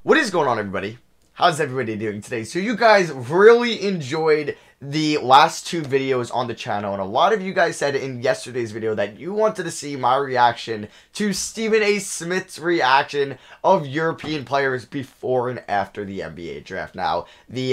What is going on, everybody? How's everybody doing today? So you guys really enjoyed the last two videos on the channel, and a lot of you guys said in yesterday's video that you wanted to see my reaction to Stephen A. Smith's reaction of European players before and after the NBA draft. Now,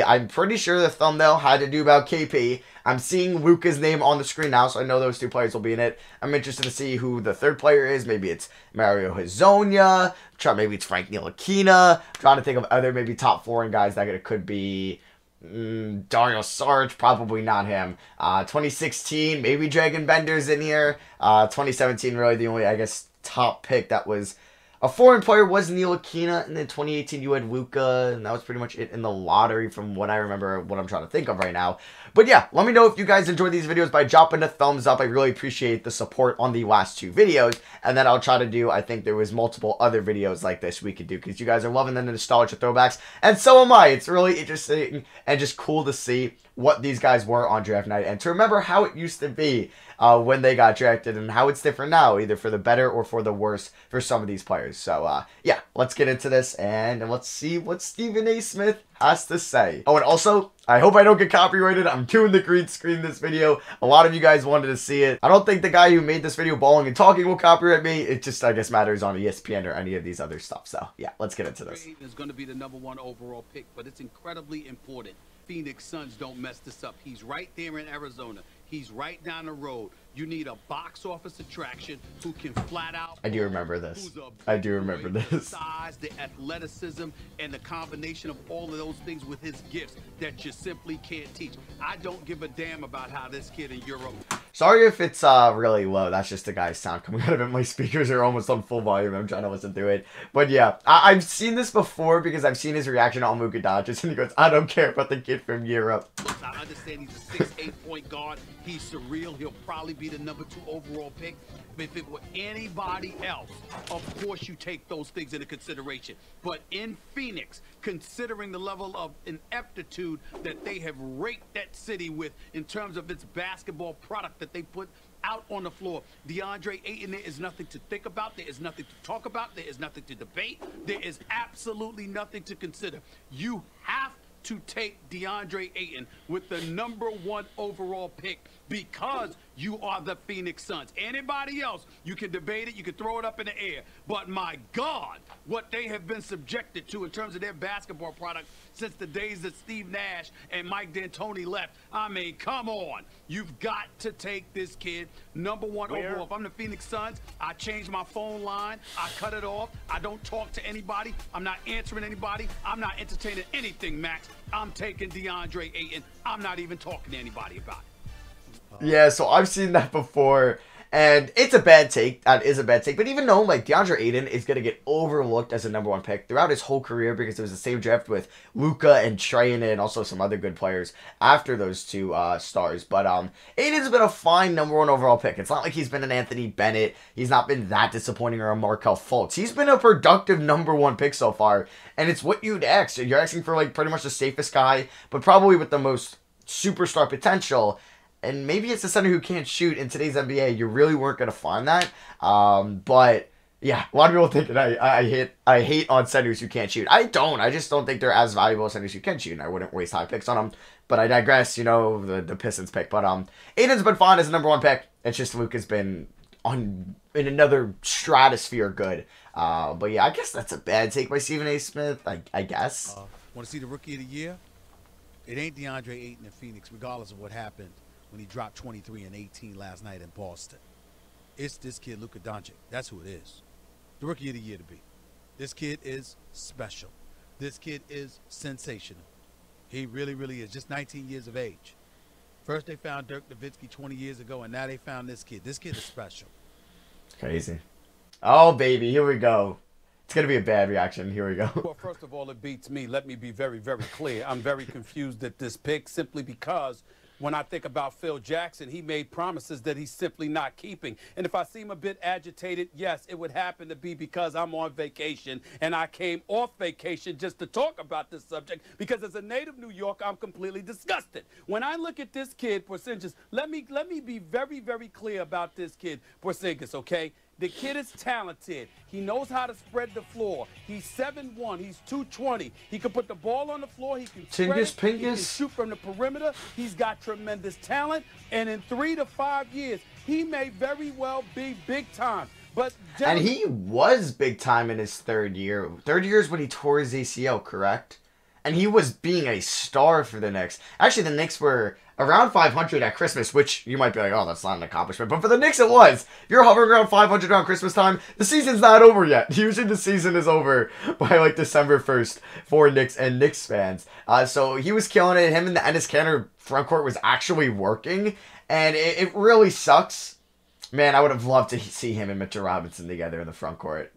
I'm pretty sure the thumbnail had to do about KP. I'm seeing Luka's name on the screen now, so I know those two players will be in it. I'm interested to see who the third player is. Maybe it's Mario Hezonja. Maybe it's Frank Ntilikina. Trying to think of other maybe top foreign guys that it could be. Dario Saric, probably not him. 2016, maybe Dragon Bender's in here. 2017, really the only, I guess, top pick that was a foreign player was Ntilikina, and then 2018 you had Luka, and that was pretty much it in the lottery from what I remember, what I'm trying to think of right now. But yeah, let me know if you guys enjoyed these videos by dropping a thumbs up. I really appreciate the support on the last two videos, and then I'll try to do, I think there was multiple other videos like this we could do, because you guys are loving the nostalgia throwbacks, and so am I. It's really interesting and just cool to see what these guys were on draft night, and to remember how it used to be when they got drafted, and how it's different now, either for the better or for the worse for some of these players. So, yeah, let's get into this, and let's see what Stephen A. Smith has to say. Oh, and also, I hope I don't get copyrighted. I'm doing the green screen this video. A lot of you guys wanted to see it. I don't think the guy who made this video, Balling and Talking, will copyright me. It just, I guess, matters on ESPN or any of these other stuff. So, yeah, let's get into this. Is going to be the #1 overall pick, but it's incredibly important. Phoenix Suns don't mess this up. He's right there in Arizona. He's right down the road. You need a box office attraction who can flat out. I do remember this. I do remember this. Size, the athleticism, and the combination of all of those things with his gifts that you simply can't teach. I don't give a damn about how this kid in Europe. Sorry if it's really low. That's just the guy's sound coming out of it. My speakers are almost on full volume. I'm trying to listen to it. But yeah, I've seen this before because I've seen his reaction on Luka Doncic, and he goes, I don't care about the kid from Europe. I understand he's a 6'8" point guard. He's surreal. He'll probably be the #2 overall pick. But if it were anybody else, of course you take those things into consideration. But in Phoenix, considering the level of ineptitude that they have raked that city with in terms of its basketball product that they put out on the floor, DeAndre Ayton, there is nothing to think about. There is nothing to talk about. There is nothing to debate. There is absolutely nothing to consider. You have to take DeAndre Ayton with the #1 overall pick because you are the Phoenix Suns. Anybody else, you can debate it, you can throw it up in the air. But my God, what they have been subjected to in terms of their basketball product since the days that Steve Nash and Mike D'Antoni left. I mean, come on. You've got to take this kid #1 overall. If I'm the Phoenix Suns, I change my phone line. I cut it off. I don't talk to anybody. I'm not answering anybody. I'm not entertaining anything, Max. I'm taking DeAndre Ayton. I'm not even talking to anybody about it. Yeah, so I've seen that before, and it's a bad take. That is a bad take. But even though, like, DeAndre Ayton is going to get overlooked as a #1 pick throughout his whole career because it was the same draft with Luka and Trae in it, and also some other good players after those two stars. But Ayton's been a fine #1 overall pick. It's not like he's been an Anthony Bennett. He's not been that disappointing, or a Markelle Fultz. He's been a productive #1 pick so far, and it's what you'd ask. You're asking for, like, pretty much the safest guy, but probably with the most superstar potential. And maybe it's a center who can't shoot in today's NBA. You really weren't going to find that. But, yeah, a lot of people think that I hate on centers who can't shoot. I don't. I just don't think they're as valuable as centers who can shoot, and I wouldn't waste high picks on them. But I digress, you know, the Pistons pick. But Aiden's been fine as a #1 pick. It's just Luke has been in another stratosphere good. But, yeah, I guess that's a bad take by Stephen A. Smith, I guess. Want to see the Rookie of the Year? It ain't DeAndre Ayton in Phoenix, regardless of what happened when he dropped 23 and 18 last night in Boston. It's this kid, Luka Doncic. That's who it is. The Rookie of the Year to be. This kid is special. This kid is sensational. He really, really is. Just 19 years of age. First they found Dirk Nowitzki 20 years ago, and now they found this kid. This kid is special. It's crazy. Oh, baby, here we go. It's going to be a bad reaction. Here we go. Well, first of all, it beats me. Let me be very, very clear. I'm very confused at this pick simply because when I think about Phil Jackson, he made promises that he's simply not keeping. And if I seem a bit agitated, yes, it would happen to be because I'm on vacation, and I came off vacation just to talk about this subject because as a native New Yorker, I'm completely disgusted. When I look at this kid, Porzingis, let me be very, very clear about this kid, Porzingis, okay? The kid is talented. He knows how to spread the floor. He's 7'1". He's 220. He can put the ball on the floor. He can spread it. He can shoot from the perimeter. He's got tremendous talent. And in 3 to 5 years, he may very well be big time. But and he was big time in his third year. Third year is when he tore his ACL, correct? And he was being a star for the Knicks. Actually, the Knicks were around 500 at Christmas, which you might be like, oh, that's not an accomplishment. But for the Knicks, it was. If you're hovering around 500 around Christmas time, the season's not over yet. Usually the season is over by like December 1st for Knicks and Knicks fans. So he was killing it. Him and the Enes Kanter front court was actually working. And it really sucks. Man, I would have loved to see him and Mitchell Robinson together in the front court.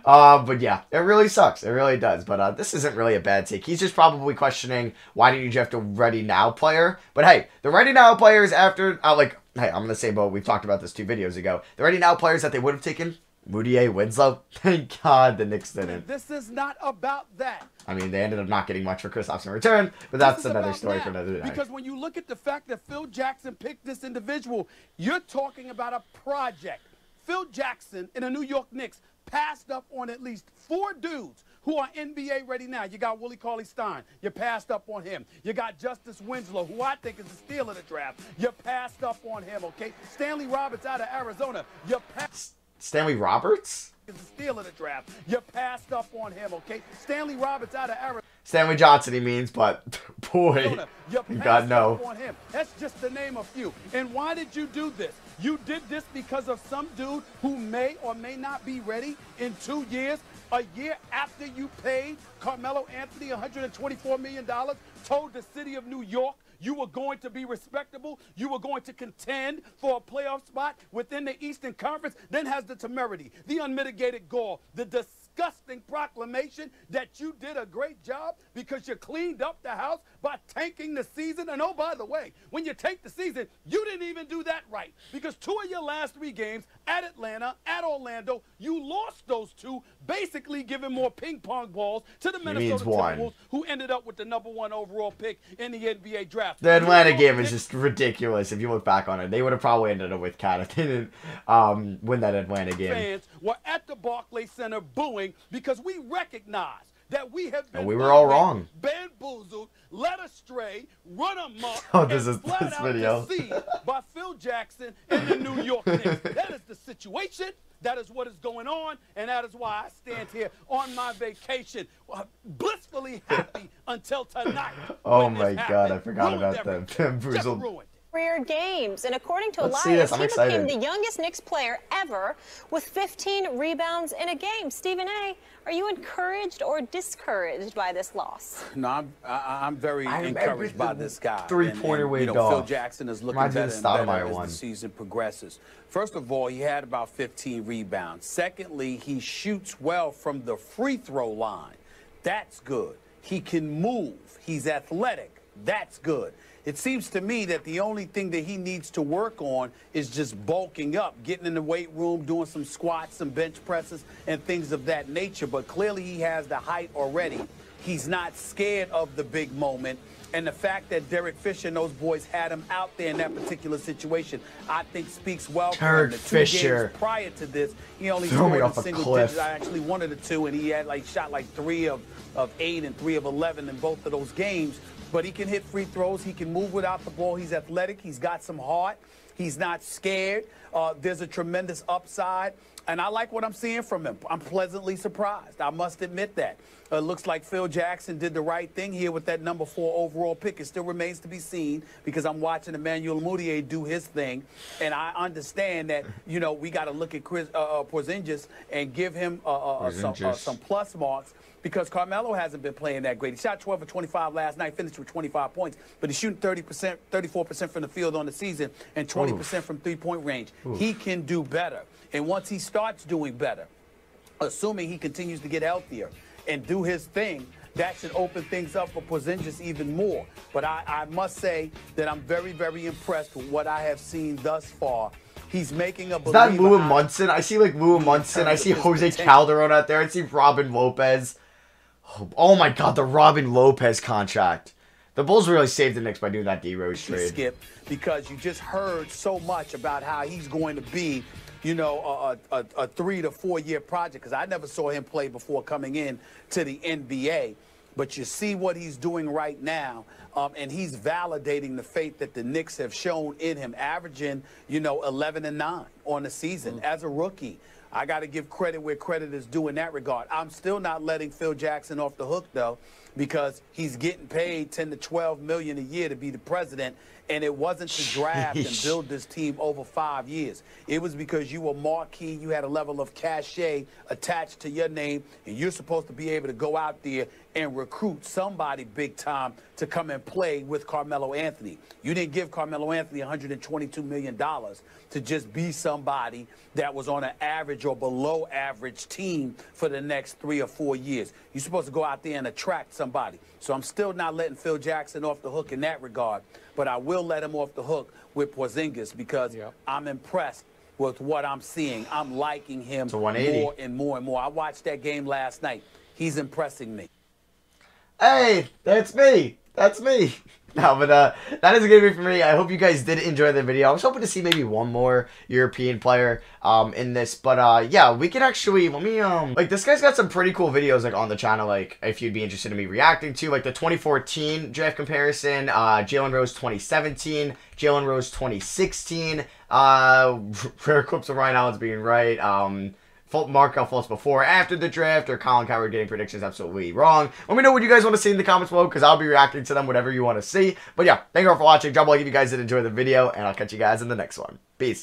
But yeah, it really sucks. It really does. But this isn't really a bad take. He's just probably questioning, why didn't you draft a ready now player? But hey, the ready now players after, hey, I'm in the same boat. We've talked about this 2 videos ago. The ready now players that they would have taken, Moutier, Winslow. Thank God the Knicks didn't. This is not about that. I mean, they ended up not getting much for Kristaps in return, but that's another story for another day. Because when you look at the fact that Phil Jackson picked this individual, you're talking about a project. Phil Jackson in the New York Knicks passed up on at least 4 dudes who are NBA ready now. You got Willie Cauley-Stein. You passed up on him. You got Justice Winslow, who I think is the steal of the draft. You passed up on him, okay? Stanley Roberts out of Arizona. You passed. Stanley Roberts? Is the steal of the draft. You passed up on him, okay? Stanley Roberts out of Arizona. Stanley Johnson, he means, but boy, God no. On him. That's just to name a few. And why did you do this? You did this because of some dude who may or may not be ready in 2 years. A year after you paid Carmelo Anthony $124 million, told the city of New York you were going to be respectable, you were going to contend for a playoff spot within the Eastern Conference, then has the temerity, the unmitigated gall, the disgusting proclamation that you did a great job because you cleaned up the house by tanking the season. And oh, by the way, when you tank the season, you didn't even do that right, because 2 of your last 3 games at Atlanta, at Orlando, you lost those 2, basically giving more ping pong balls to the Minnesota Timberwolves, who ended up with the #1 overall pick in the NBA draft. The Atlanta game is just ridiculous if you look back on it. They would have probably ended up with Cat if they didn't win that Atlanta game. Fans were at the Barclays Center booing because we recognize that we have been we were all wrong, bamboozled, led astray, run amok, this video deceived by Phil Jackson and the New York Knicks. That is the situation. That is what is going on, and that is why I stand here on my vacation, blissfully happy until tonight. Oh my God, I forgot about that. Bamboozled. Career games, and according to Elias, he became the youngest Knicks player ever with 15 rebounds in a game. Stephen A., are you encouraged or discouraged by this loss? No, I'm very encouraged by this guy. Three-pointer way off. Phil Jackson is looking better and better as the season progresses. First of all, he had about 15 rebounds. Secondly, he shoots well from the free throw line. That's good. He can move. He's athletic. That's good. It seems to me that the only thing that he needs to work on is just bulking up, getting in the weight room, doing some squats, some bench presses, and things of that nature. But clearly he has the height already. He's not scared of the big moment. And the fact that Derek Fisher and those boys had him out there in that particular situation, I think speaks well for him. The 2 games prior to this, he only scored in single digits. Actually, 1 of the 2, and he had shot 3 of 8 and 3 of 11 in both of those games. But he can hit free throws. He can move without the ball. He's athletic. He's got some heart. He's not scared. There's a tremendous upside. And I like what I'm seeing from him. I'm pleasantly surprised. I must admit that. It looks like Phil Jackson did the right thing here with that #4 overall pick. It still remains to be seen because I'm watching Emmanuel Moutier do his thing. And I understand that, we got to look at Porzingis and give him some plus marks, because Carmelo hasn't been playing that great. He shot 12 of 25 last night, finished with 25 points, but he's shooting 30%, 34% from the field on the season and 20% from three-point range. He can do better. And once he starts doing better, assuming he continues to get healthier and do his thing, that should open things up for Porzingis even more. But I must say that I'm very, very impressed with what I have seen thus far. He's making a believer. Is that Lou Munson? I see Lou Munson. I see Jose Calderon out there. I see Robin Lopez. Oh my God, the Robin Lopez contract. The Bulls really saved the Knicks by doing that D-Rose trade. Skip, because you just heard so much about how he's going to be you know, a 3 to 4 year project, because I never saw him play before coming in to the NBA. But you see what he's doing right now, and he's validating the faith that the Knicks have shown in him, averaging, you know, 11-9 on the season as a rookie. I got to give credit where credit is due in that regard. I'm still not letting Phil Jackson off the hook, though, because he's getting paid $10 to $12 million a year to be the president, and it wasn't to draft and build this team over 5 years. It was because you were marquee, you had a level of cachet attached to your name, and you're supposed to be able to go out there and recruit somebody big time to come and play with Carmelo Anthony. You didn't give Carmelo Anthony $122 million to just be somebody that was on an average or below average team for the next 3 or 4 years. You're supposed to go out there and attract somebody. So I'm still not letting Phil Jackson off the hook in that regard, but I will let him off the hook with Porzingis because I'm impressed with what I'm seeing. I'm liking him more and more and more. I watched that game last night. He's impressing me. Hey, that's me. That's me. No, but that is a good video for me. I hope you guys did enjoy the video. I was hoping to see maybe one more European player in this, but yeah, we can actually, let me like, this guy's got some pretty cool videos like on the channel, like if you'd be interested in me reacting to, like the 2014 draft comparison, Jalen Rose 2017, Jalen Rose 2016, rare clips of Ryan Allen's being right, Markel Fultz before, after the draft, or Colin Cowherd getting predictions absolutely wrong. Let me know what you guys want to see in the comments below, because I'll be reacting to them, whatever you want to see. But yeah, thank you all for watching. Drop a like if you guys did enjoy the video, and I'll catch you guys in the next one. Peace.